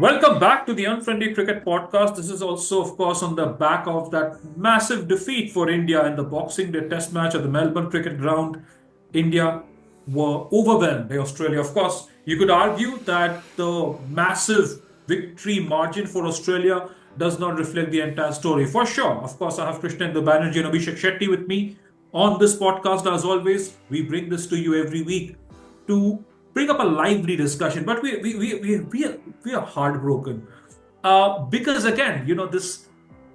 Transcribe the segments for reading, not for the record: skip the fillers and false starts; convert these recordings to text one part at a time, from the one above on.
Welcome back to the Unfriendly Cricket Podcast. This is also, of course, on the back of that massive defeat for India in the Boxing Day Test match at the Melbourne Cricket Ground. India were overwhelmed by Australia. Of course, you could argue that the massive victory margin for Australia does not reflect the entire story. For sure, of course, I have Krishnendu Banerjee and Abhishek Shetty with me on this podcast. As always, we bring this to you every week to bring up a lively discussion. But we are heartbroken because again, this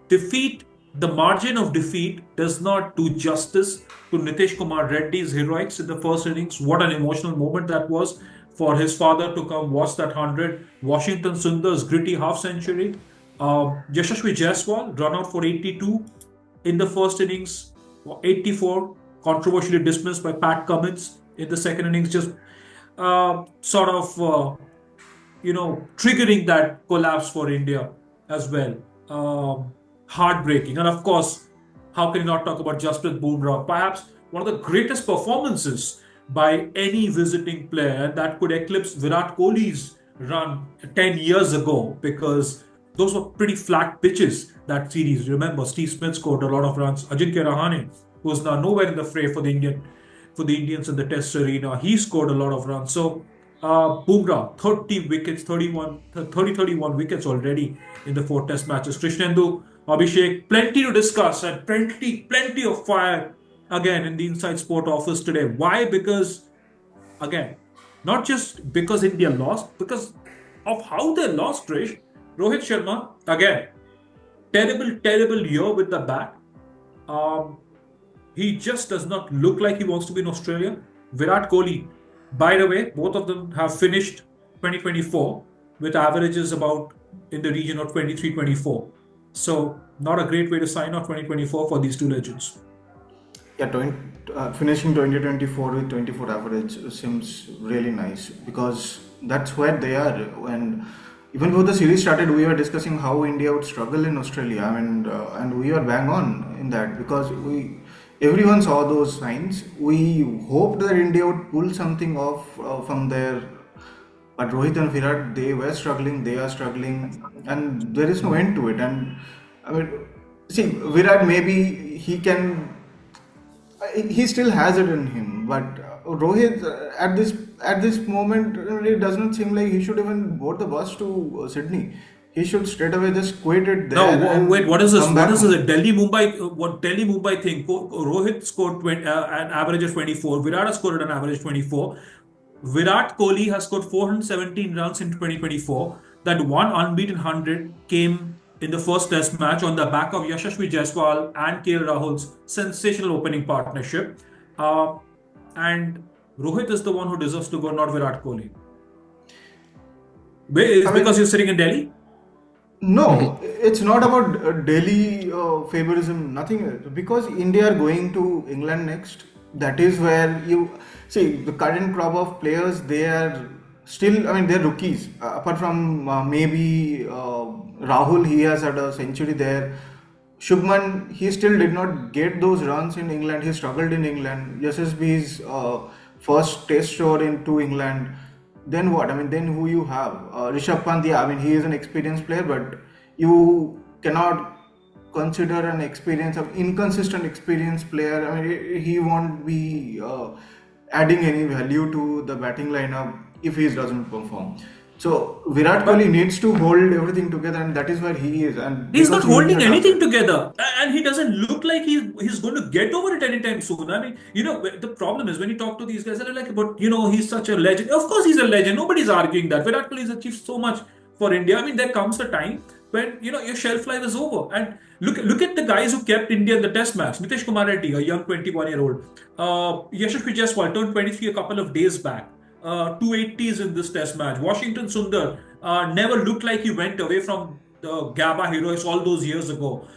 defeat, the margin of defeat, does not do justice to Nitish Kumar Reddy's heroics in the first innings. What an emotional moment that was for his father to come watch that 100. Washington Sundar's gritty half century. Yashasvi Jaiswal run out for 82 in the first innings, 84 controversially dismissed by Pat Cummins in the second innings, just triggering that collapse for India as well. Heartbreaking. And of course, how can you not talk about Jasprit Bumrah? Perhaps one of the greatest performances by any visiting player, and that could eclipse Virat Kohli's run 10 years ago, because those were pretty flat pitches, that series. Remember, Steve Smith scored a lot of runs. Ajinkya Rahane, who is now nowhere in the fray for the Indians in the Test arena, he scored a lot of runs. So Bumrah, 30 wickets, 31 wickets already in the 4 Test matches. Krishnendu, Abhishek, plenty to discuss and plenty of fire again in the InsideSport office today. Why? Because, again, not just because India lost, because of how they lost, Trish. Rohit Sharma, again, terrible year with the bat. He just does not look like he wants to be in Australia. Virat Kohli, by the way, both of them have finished 2024 with averages about in the region of 23-24. So, not a great way to sign off 2024 for these two legends. Yeah, finishing 2024 with 24 average seems really nice, because that's where they are. And even before the series started, we were discussing how India would struggle in Australia. And we were bang on in that, because everyone saw those signs. We hoped that India would pull something off from there. But Rohit and Virat, they were struggling, they are struggling, and there is no end to it. And see, Virat, maybe he still has it in him, but Rohit, at this moment, it does not seem like he should even board the bus to Sydney. He should straight away just quit it there. No, wait. What is this? What is this? Delhi Mumbai thing? Rohit scored an average of 24. Virat has scored an average 24. Virat Kohli has scored 417 runs in 2024. That one unbeaten 100 came in the first Test match on the back of Yashasvi Jaiswal and KL Rahul's sensational opening partnership. And Rohit is the one who deserves to go, not Virat Kohli. Because you're sitting in Delhi? No, it's not about Delhi favorism, nothing. Because India are going to England next. That is where you see the current crop of players. They are still, they're rookies. Apart from maybe Rahul, he has had a century there. Shubman, he still did not get those runs in England. He struggled in England. SSB's first Test tour into England. Then what? Then who you have? Rishabh Pant, yeah, he is an experienced player, but you cannot consider an inconsistent experienced player. He won't be adding any value to the batting lineup if he doesn't perform. So Virat Kohli needs to hold everything together, and that is where he is. And he's not holding anything together, and he doesn't look like he's going to get over it anytime soon. The problem is when you talk to these guys, they're like, but he's such a legend. Of course, he's a legend. Nobody's arguing that. Virat Kohli has achieved so much for India. There comes a time when your shelf life is over. And look at the guys who kept India in the Test match. Nitish Kumar Reddy, a young 21-year-old. Yashasvi Jaiswal turned 23 a couple of days back. 280s in this Test match. Washington Sundar never looked like he went away from the Gabba heroes all those years ago.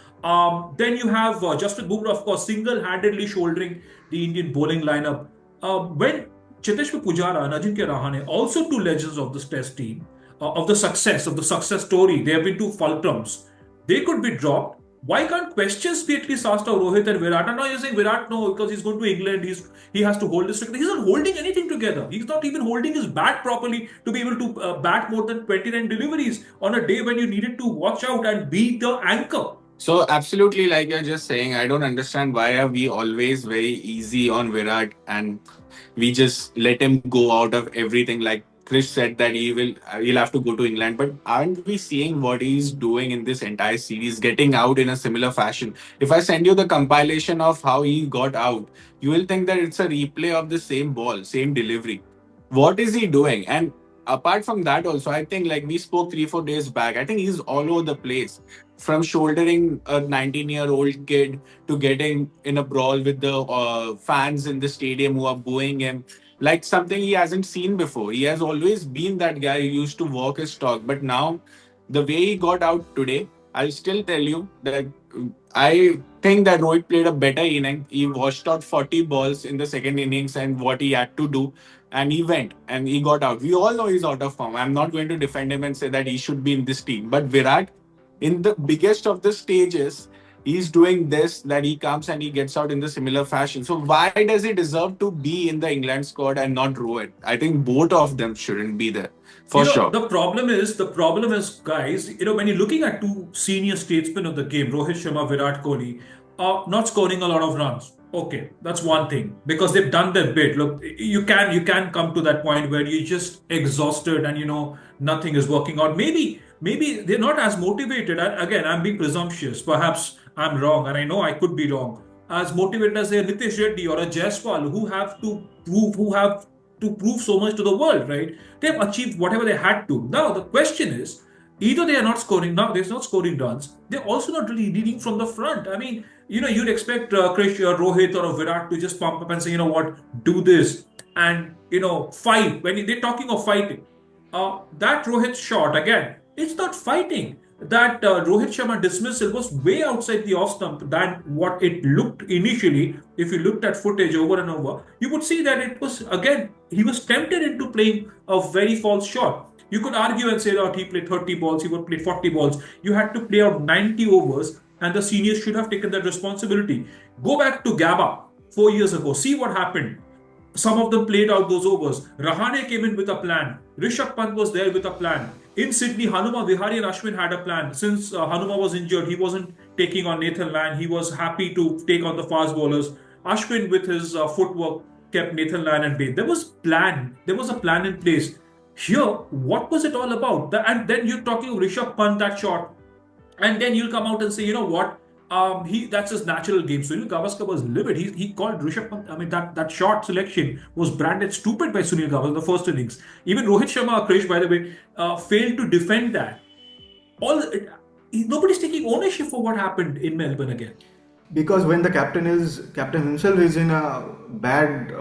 Then you have Jasprit Bumrah, of course, single-handedly shouldering the Indian bowling lineup. When Cheteshwar Pujara and Ajinkya Rahane, also two legends of this Test team, of the success story, they have been two fulcrums. They could be dropped. Why can't questions be at least asked of Rohit and Virat? And now you're saying Virat no because he's going to England. He has to hold this together. He's not holding anything together. He's not even holding his bat properly to be able to bat more than 29 deliveries on a day when you needed to watch out and be the anchor. So absolutely, like you're just saying, I don't understand why are we always very easy on Virat and we just let him go out of everything. Like Chris said that he'll have to go to England, but aren't we seeing what he's doing in this entire series, getting out in a similar fashion? If I send you the compilation of how he got out, you will think that it's a replay of the same ball, same delivery. What is he doing? And apart from that, also, I think like we spoke 3 4 days back, I think he's all over the place from shouldering a 19-year-old kid to getting in a brawl with the fans in the stadium who are booing him like something he hasn't seen before. He has always been that guy who used to walk his talk, but now the way he got out today, I'll still tell you that I think that Rohit played a better inning. He washed out 40 balls in the second innings and what he had to do, and he went and he got out. We all know he's out of form. I'm not going to defend him and say that he should be in this team, but Virat in the biggest of the stages, he's doing this, that he comes and he gets out in the similar fashion. So why does he deserve to be in the England squad and not Rohit? I think both of them shouldn't be there for sure. The problem is, guys, when you're looking at two senior statesmen of the game, Rohit Sharma, Virat Kohli, not scoring a lot of runs. Okay, that's one thing because they've done their bit. Look, you can come to that point where you're just exhausted and nothing is working out. Maybe they're not as motivated. And again, I'm being presumptuous. Perhaps I'm wrong, and I know I could be wrong. As motivated as a Nitish Reddy or a Jaiswal who have to prove so much to the world, right? They've achieved whatever they had to. Now the question is, either they are not scoring now, they're not scoring runs. They're also not really leading from the front. I mean, you'd expect Krish or Rohit or a Virat to just pump up and say, you know what, do this and fight. When they're talking of fighting, that Rohit shot again, it's not fighting. That Rohit Sharma dismissal was way outside the off stump than what it looked initially. If you looked at footage over and over, you would see that it was again he was tempted into playing a very false shot. You could argue and say that he played 30 balls, he would play 40 balls. You had to play out 90 overs, and the seniors should have taken that responsibility. Go back to Gaba 4 years ago, see what happened. Some of them played out those overs. Rahane came in with a plan. Rishabh Pant was there with a plan. In Sydney, Hanuma Vihari and Ashwin had a plan. Since Hanuma was injured, he wasn't taking on Nathan Lyon. He was happy to take on the fast bowlers. Ashwin, with his footwork, kept Nathan Lyon at bay. There was plan. There was a plan in place. Here, what was it all about? And then you're talking Rishabh Pant that shot, and then you'll come out and say, you know what? He that's his natural game. Sunil Gavaskar was livid. He called Rishabh Pant. I mean, that shot selection was branded stupid by Sunil Gavaskar in the first innings. Even Rohit Sharma, Krish, by the way, failed to defend that. Nobody's taking ownership for what happened in Melbourne again. Because when the captain himself is in a bad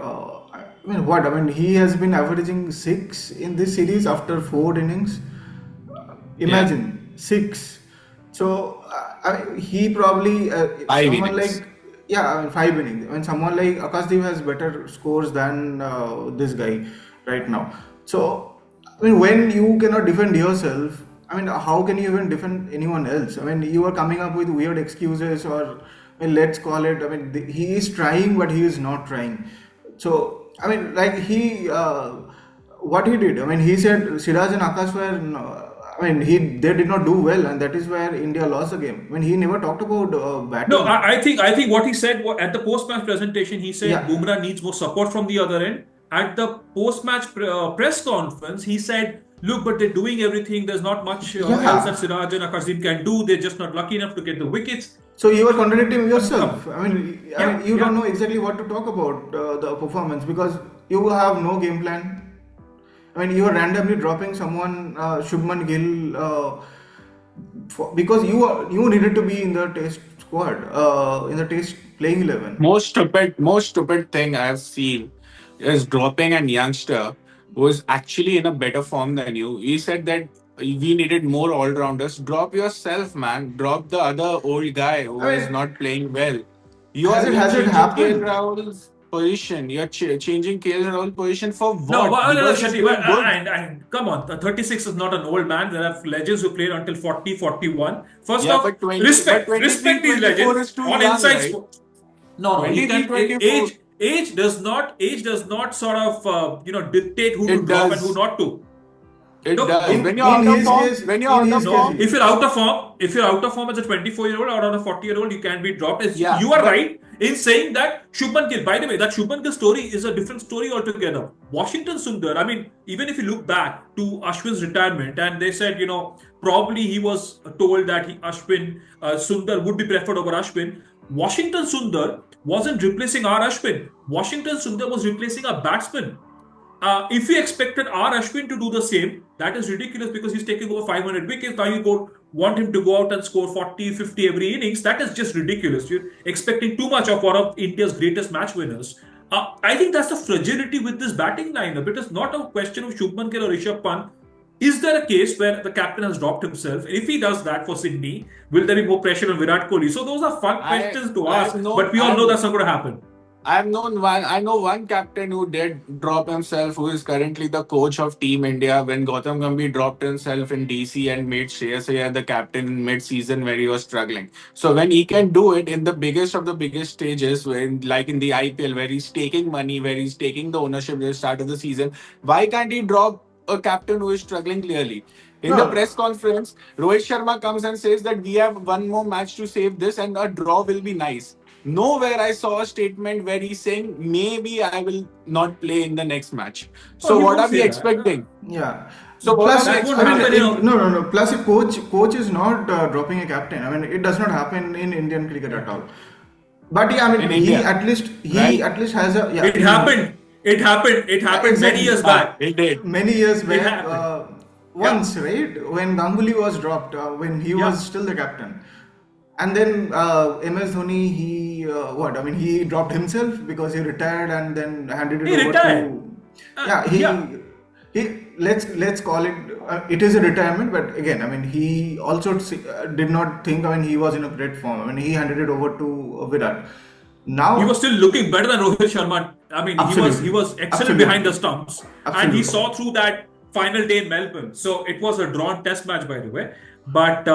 I mean he has been averaging 6 in this series after 4 innings. Yeah, Imagine 6. So he probably five someone innings. like, yeah, I mean 5 innings. I mean someone like Akashdeep has better scores than this guy right now. So I mean when you cannot defend yourself, I mean how can you even defend anyone else? I mean you are coming up with weird excuses, or I mean, let's call it. I mean he is trying, but he is not trying. So I mean like what he did. I mean he said Siraj and Akash were. I mean, they did not do well, and that is where India lost the game. When he never talked about No, batting. I think what he said at the post-match presentation, he said Yeah, Bumrah needs more support from the other end. At the post-match press conference, he said, "Look, but they're doing everything. There's not much else that yeah. Siraj and Akashdeep can do. They're just not lucky enough to get the wickets." So you are contradicting Come, yourself. I yeah, mean, you don't yeah. know exactly what to talk about the performance because you have no game plan. I mean, you are randomly dropping someone, Shubman Gill, because you needed to be in the test squad, in the test playing 11. Most stupid thing I've seen is dropping an youngster who is actually in a better form than you. He said that we needed more all rounders. Drop yourself, man. Drop the other old guy who I is mean, not playing well. You're has it you're has it changing KL happened? Rahul's position. You're changing KL Rahul position for No, what? Because he's Shetty, doing good. and come on, 36 is not an old man. There are legends who played until 40, 41. First Yeah, off, but 23, respect these 24 legends is too on young, inside right? sport. No, you 23, can 24. age does not sort of dictate who to It drop and who does. not to. It No, does. no, When you're In out of his form, case, when you're in out his of case, no. form, If you're out of form, as a 24-year-old or as a 40-year-old, you can be dropped. yeah, You are but right in saying that Shubman Gill. By the way, that Shubman Gill story is a different story altogether. Washington Sundar. I mean, even if you look back to Ashwin's retirement, and they said, probably he was told that Ashwin Sundar would be preferred over Ashwin. Washington Sundar wasn't replacing our Ashwin. Washington Sundar was replacing a batsman. If we expected R. Ashwin to do the same, that is ridiculous because he's taking over 500 wickets. Now want him to go out and score 40, 50 every innings. That is just ridiculous. You're expecting too much of one of India's greatest match winners. I think that's the fragility with this batting lineup. It is not a question of Shubman Gill or Rishabh Pant. Is there a case where the captain has dropped himself? If he does that for Sydney, will there be more pressure on Virat Kohli? So those are fun I questions to I've ask, known but we all know that's not going to happen. I've known one. I know one captain who did drop himself, who is currently the coach of Team India. When Gautam Gambhir dropped himself in DC and made Shreyas Iyer the captain in mid-season where he was struggling. So when he can do it in the biggest of the biggest stages, when like in the IPL where he's taking money, where he's taking the ownership at the start of the season, why can't he drop a captain who is struggling clearly? In the no. press conference, Rohit Sharma comes and says that we have one more match to save this and a draw will be nice. Nowhere I saw a statement where he's saying maybe I will not play in the next match. Oh, So he what won't are we say that. expecting? Yeah. So what are Plus, we That won't I mean, happen, expecting? no, no, no. Plus, a coach is not dropping a captain. I mean, it does not happen in Indian cricket at all. But yeah, I In mean, he India, at least he right? at least has a yeah It in India. happened. It happened. It happened many Exactly. years back. It did. Many years It back, happened. Yeah. once, right, when Ganguly was dropped, when he was Yeah. still the captain, and then MS Dhoni, he what? I mean, he dropped himself because he retired and then handed it He over retired. to yeah Yeah. he let's call it it is a retirement, but again, I mean, he also did not think. I mean, he was in a great form. I mean, he handed it over to Virat. He was Now, still looking better than Rohit Sharma. I mean, absolutely, he was excellent behind absolutely, the stumps, and he absolutely. saw through that final day in Melbourne. So it was a drawn test match, by the way. But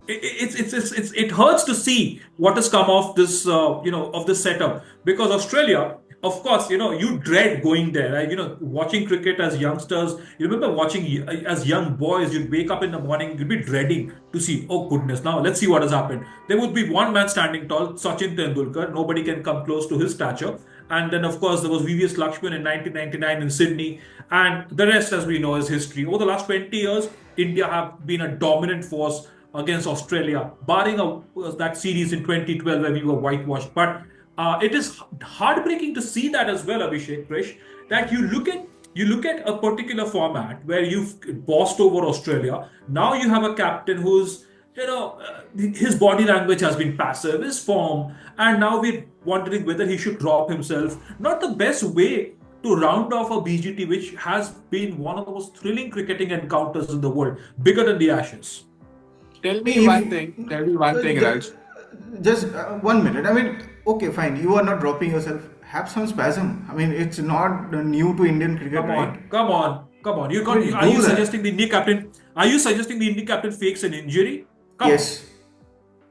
it hurts to see what has come off this of this setup because Australia. Of course, you dread going there. Right? Watching cricket as youngsters. You remember watching as young boys. You'd wake up in the morning. You'd be dreading to see. Oh goodness! Now let's see what has happened. There would be one man standing tall, Sachin Tendulkar. Nobody can come close to his stature. And then, of course, there was VVS Lakshman in 1999 in Sydney. And the rest, as we know, is history. Over the last 20 years, India have been a dominant force against Australia, barring that series in 2012 where we were whitewashed. But it is heartbreaking to see that as well, Abhishek, Krish, that you look at a particular format where you've bossed over Australia. Now you have a captain who's his body language has been passive, his form, and now we're wondering whether he should drop himself. Not the best way to round off a BGT, which has been one of the most thrilling cricketing encounters in the world, bigger than the Ashes. Tell me If one thing. Tell me one thing, Raj. just 1 minute. I mean, okay, fine. You are not dropping yourself. Have some spasm. I mean, it's not new to Indian cricket, Come right? on, come on, come on. I mean, Are do you that. suggesting the Indian captain? Are you suggesting the Indian captain fakes an injury? Come on, Yes.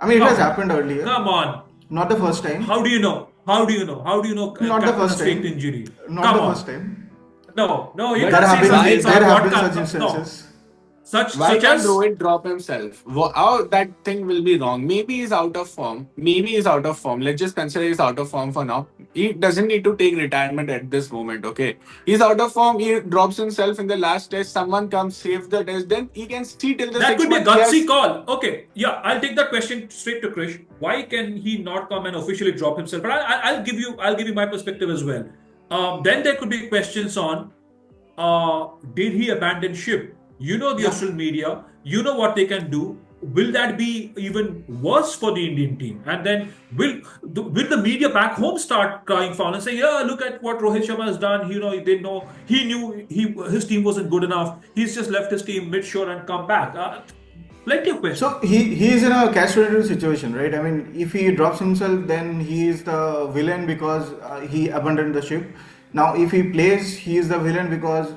I mean, it has come on, happened earlier. come on. Not the first time. How do you know? How do you know? How do you know Not the captain first has faked time. injury? Not Come the first on. time. No, no, you But There can't have say been something. why It's on there a have been podcast. such No, instances. Why such can't as Rohit drop himself? How that thing will be wrong? Maybe he's out of form. Maybe he's out of form. Let's just consider he's out of form for now. He doesn't need to take retirement at this moment. Okay, he's out of form. He drops himself in the last test. Someone comes save the test. Then he can see till the that six could be a months. He gutsy has call. Okay, yeah, I'll take that question straight to Krish. Why can he not come and officially drop himself? But I'll give you my perspective as well. Then there could be questions on did he abandon ship? The Yeah. Australian media, what they can do. Will that be even worse for the Indian team? And then will the media back home start crying foul and say, "Yeah, look at what Rohit Sharma has done. They know he knew his team wasn't good enough. He's just left his team mid-shore and come back." Plenty of questions. So he is in a catch-22 situation, right? I mean, if he drops himself, then he is the villain because he abandoned the ship. Now, if he plays, he is the villain because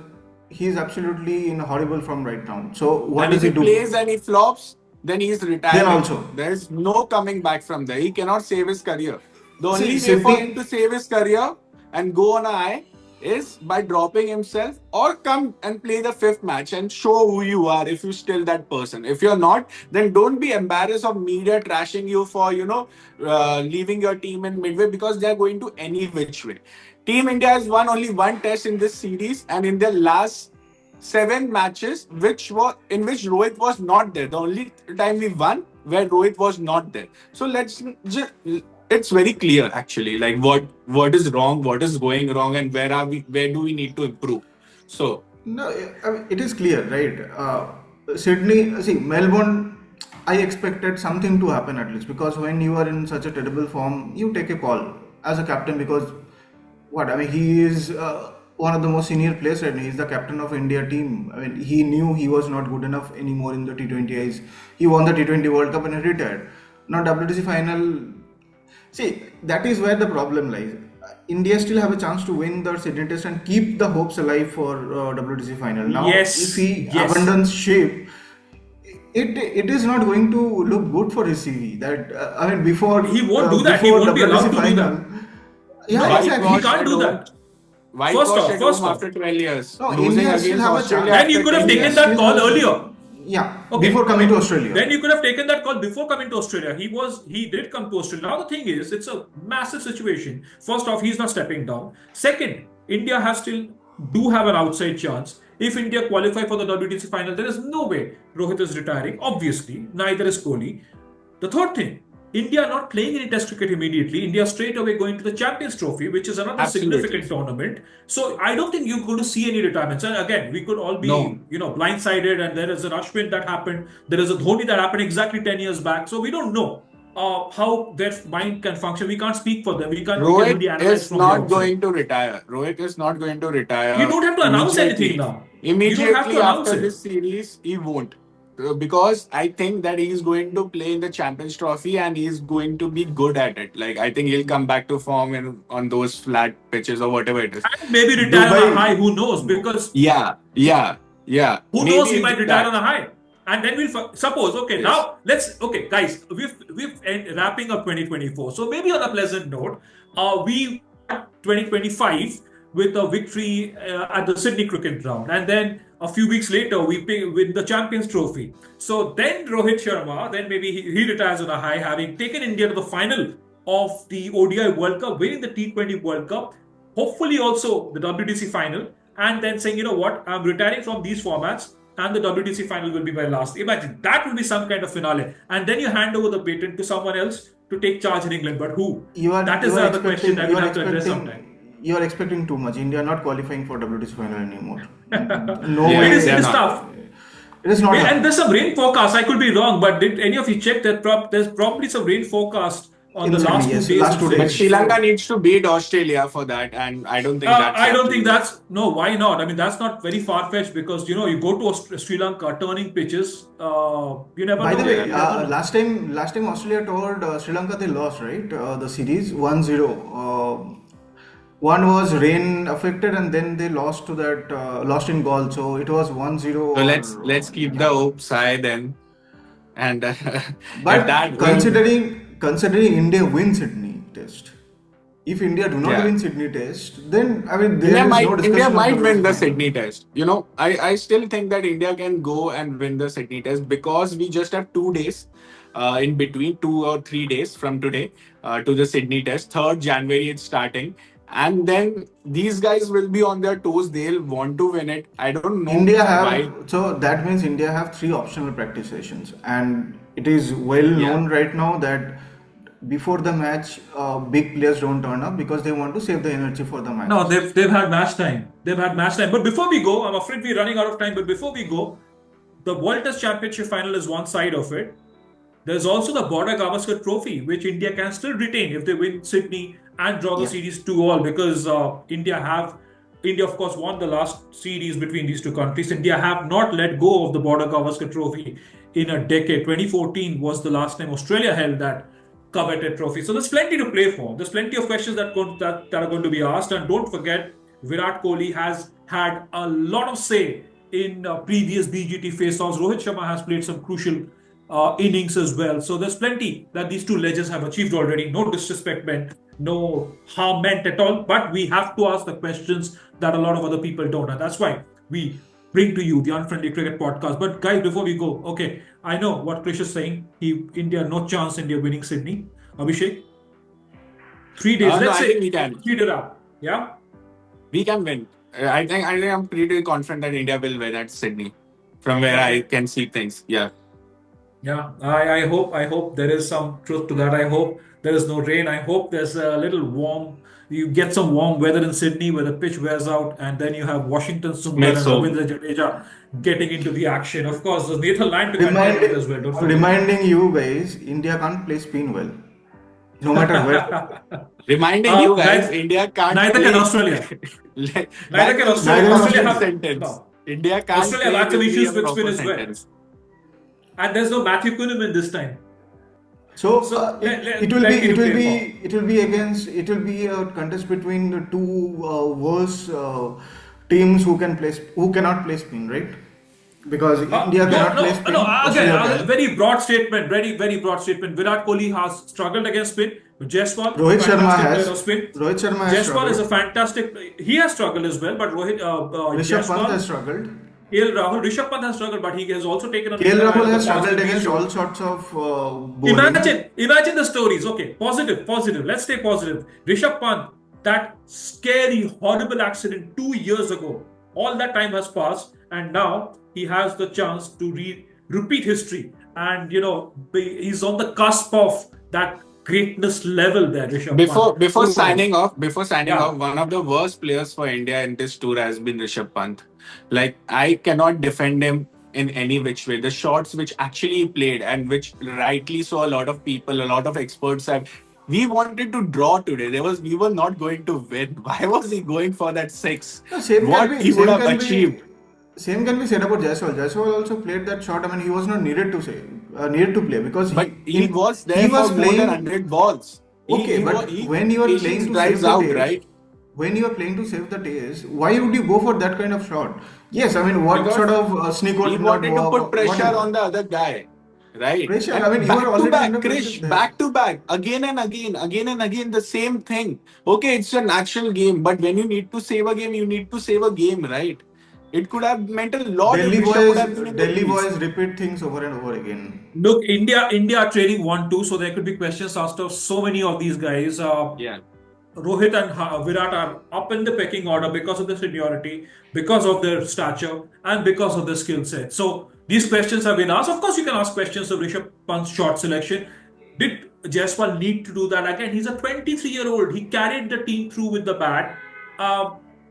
he is absolutely in a horrible form right now. So what And does if he he do? plays and he flops, then he's Then retiring. also, There's no coming back from there. He cannot save his career. The see only way for him Sydney. to save his career and go on a high is by dropping himself or come and play the fifth match and show who you are if you're still that person. If you're not, then don't be embarrassed of media trashing you for, leaving your team in midway because they're going to any which way. Team India has won only one test in this series, and in their last seven matches, which were in which Rohit was not there. The only time we won where Rohit was not there. So let's just. It's very clear actually, like what is wrong, what is going wrong, and where do we need to improve. So No, I mean, it is clear, right? Sydney, see, Melbourne, I expected something to happen at least because when you are in such a terrible form, you take a call as a captain because what? I mean, he is one of the most senior players right now. He's the captain of India team. I mean, he knew he was not good enough anymore in the T20Is. He won the T20 World Cup and he retired. Now, WTC final. See, that is where the problem lies. India still have a chance to win the Sydney Test and keep the hopes alive for WTC final. Now, if Yes, he yes. abandons shape, it is not going to look good for his CV. That I mean, He won't do that. He before won't be allowed WTC to do final, that. yeah, No, he exactly. whitewash can't at do home. that. Whitewash at First home off, after 12 years. No, Losing India still against have a Australia chance. then you after could have 10 India taken years. that still have call a chance. earlier. Yeah, Okay, before coming okay. to Australia. Then you could have taken that call before coming to Australia. He did come to Australia. Now the thing is, it's a massive situation. First off, he's not stepping down. Second, India has still do have an outside chance. If India qualify for the WTC final, there is no way Rohit is retiring. Obviously, neither is Kohli. The third thing, India not playing any test cricket immediately. India straight away going to the Champions Trophy, which is another Absolutely. significant tournament. So I don't think you're going to see any retirements. And again, we could all No. be, blindsided. And there is an Ashwin that happened. There is a Dhoni that happened exactly 10 years back. So we don't know how their mind can function. We can't speak for them. We can Rohit only analyze is from the not outside. going to retire. Rohit is not going to You retire don't have to announce anything immediately. now. You don't have to Immediately announce after it. this series, he won't. Because I think that he's going to play in the Champions Trophy and he's going to be good at it. Like I think he'll come back to form on those flat pitches or whatever it is. And maybe retire on a Dubai, high. Who knows? Because Yeah, yeah, yeah. who knows, Maybe he he'll might do retire on that. a high. And then suppose, okay, Yes. now let's, okay, guys, we've wrapping up 2024. So maybe on a pleasant note, we start 2025 with a victory at the Sydney Cricket Ground. And then a few weeks later, we win the Champions Trophy. So then Rohit Sharma, then maybe he retires on a high, having taken India to the final of the ODI World Cup, winning the T20 World Cup, hopefully also the WTC final, and then saying, you know what, I'm retiring from these formats and the WTC final will be my last. Imagine that will be some kind of finale. And then you hand over the baton to someone else to take charge in England. But who? That is you the are other question expecting that you we'll are have to address sometime. you are expecting too much. India not qualifying for WTC final anymore. No Yeah, way. It they're is not. tough. It is not And happening there's some rain forecast. I could be wrong, but did any of you check that there's probably some rain forecast on in the Sydney. last two Yes, days last in 2 But Sydney? days. Sri Lanka So needs to beat Australia for that, and I don't think that's I don't think actually. that's no. Why not? I mean, that's not very far fetched because you go to Sri Lanka turning pitches. You never By the know. way, Yeah. You never know. last time Australia toured Sri Lanka, they lost, right? The series 1-0. One was rain affected, and then they lost to that lost in goal. So it was 1-0 So or let's keep the yeah. hopes high then, and if But that will, considering India wins Sydney Test, if India do not yeah. win Sydney Test, then I mean there is no India discussion of might win WTC the final. Sydney Test. I still think that India can go and win the Sydney Test because we just have 2 days in between, 2 or 3 days from today to the Sydney Test. 3rd January it's starting, and then these guys will be on their toes. They'll want to win it. I don't know India why. have so that means India have three optional practice sessions, and it is well Yeah, known right now that before the match, big players don't turn up because they want to save the energy for the No, matches. they've had match time. They've had match time. But before we go, I'm afraid we're running out of time. But before we go, the World Test Championship final is one side of it. There's also the Border-Gavaskar Trophy, which India can still retain if they win Sydney and draw the Yeah. series 2-all because India of course won the last series between these two countries. India have not let go of the Border-Gavaskar Trophy in a decade. 2014 was the last time Australia held that coveted trophy. So there's plenty to play for. There's plenty of questions that are going to be asked. And don't forget, Virat Kohli has had a lot of say in previous BGT face-offs. Rohit Sharma has played some crucial innings as well. So there's plenty that these two legends have achieved already. No disrespect meant, no harm meant at all. But we have to ask the questions that a lot of other people don't. And that's why we bring to you the Unfriendly Cricket Podcast. But guys, before we go, okay, I know what Krish is saying. India, no chance India winning Sydney. Abhishek, 3 days. No, Let's I say think we can. speed it up. Yeah. We can win. I think I'm pretty confident that India will win at Sydney. From where I can see things. Yeah. Yeah, I hope there is some truth to that. I hope there is no rain. I hope there's a little warm. You get some warm weather in Sydney where the pitch wears out, and then you have Washington Sundar Let's and hope. Ravindra Jadeja getting into the action. Of course, there's Nathan Lyon to contend with as well. Don't forget. Reminding you guys, India can't play spin well, no matter where. Reminding you guys, Neither, India can't neither play. can Australia. Like, Neither that's can a Australia. Neither Australia can have sentence. no. India can't Australia play have some will be issues a with spin proper as well, sentence. and there's no Matthew Kuhneman this time. So So it will be plenty to play for. it will be against it will be a contest between the two worst teams who cannot play spin, right? Because India cannot play spin. Again, Australia can. very broad statement. Very broad statement. Virat Kohli has struggled against spin. Jaiswal, Rohit Sharma fantastic player has of spin. Rohit Sharma has Jaiswal is a struggled. fantastic. He has struggled as well, but Rishabh Pant has Jaiswal, struggled. KL Rahul, Rishabh Pant has struggled, but he has also taken a KL lead Rahul in has the past struggled few against weeks. all sorts of bowling. Imagine the stories. Okay, positive. Let's stay positive. Rishabh Pant, that scary, horrible accident 2 years ago. All that time has passed, and now he has the chance to repeat history. And he's on the cusp of that greatness level there, Rishabh Pant. Before So signing yeah, off, one of the worst players for India in this tour has been Rishabh Pant. Like I cannot defend him in any which way. The shots which actually he played and which rightly so a lot of people, a lot of experts have. We wanted to draw today. We were not going to win. Why was he going for that six? No, What he would have achieved. same can be said about Jaiswal. Jaiswal also played that shot. I mean, he was not needed to play because But he was there he for was more playing. than 100 balls. Okay, but when you are playing patience to drives save the out, days, right? when you are playing to save the days, why would you go for that kind of shot? Yes, I mean, what Because sort of sneak out he did not wanted to work? put pressure Whatever. on the other guy, right? Pressure. I mean, And you were back to already back, under pressure Krish, there. back to back, again and again, the same thing. Okay, it's a natural game, but when you need to save a game, you need to save a game, right? It could have meant a lot if Rishabh would have been in the Delhi crease. boys repeat things over and over again. look, India are trailing 1-2, so there could be questions asked of so many of these guys. Yeah. Rohit and Virat are up in the pecking order because of their seniority, because of their stature, and because of their skill set. So these questions have been asked. Of course, you can ask questions of Rishabh Pant's shot selection. Did Jaiswal need to do that again? He's a 23-year-old. He carried the team through with the bat.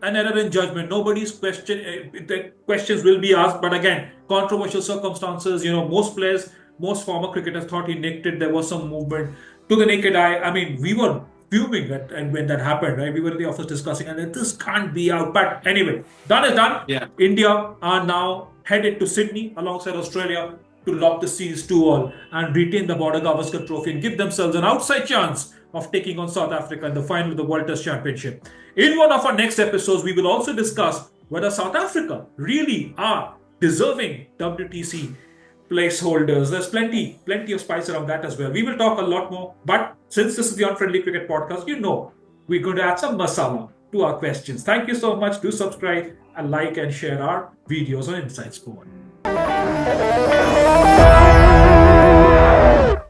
An error in judgment. Nobody's the questions will be asked, but again, controversial circumstances. Most players, most former cricketers thought he nicked it. There was some movement to the naked eye. I mean, we were fuming and when that happened, right? We were in the office discussing, and this can't be out. But anyway, done is done. Yeah. India are now headed to Sydney alongside Australia to lock the series 2-all and retain the Border-Gavaskar Trophy and give themselves an outside chance of taking on South Africa in the final of the World Test Championship. In one of our next episodes, we will also discuss whether South Africa really are deserving WTC placeholders. There's plenty of spice around that as well. We will talk a lot more, but since this is the Unfriendly Cricket Podcast, we're going to add some masala to our questions. Thank you so much. Do subscribe and like and share our videos on InsideSport.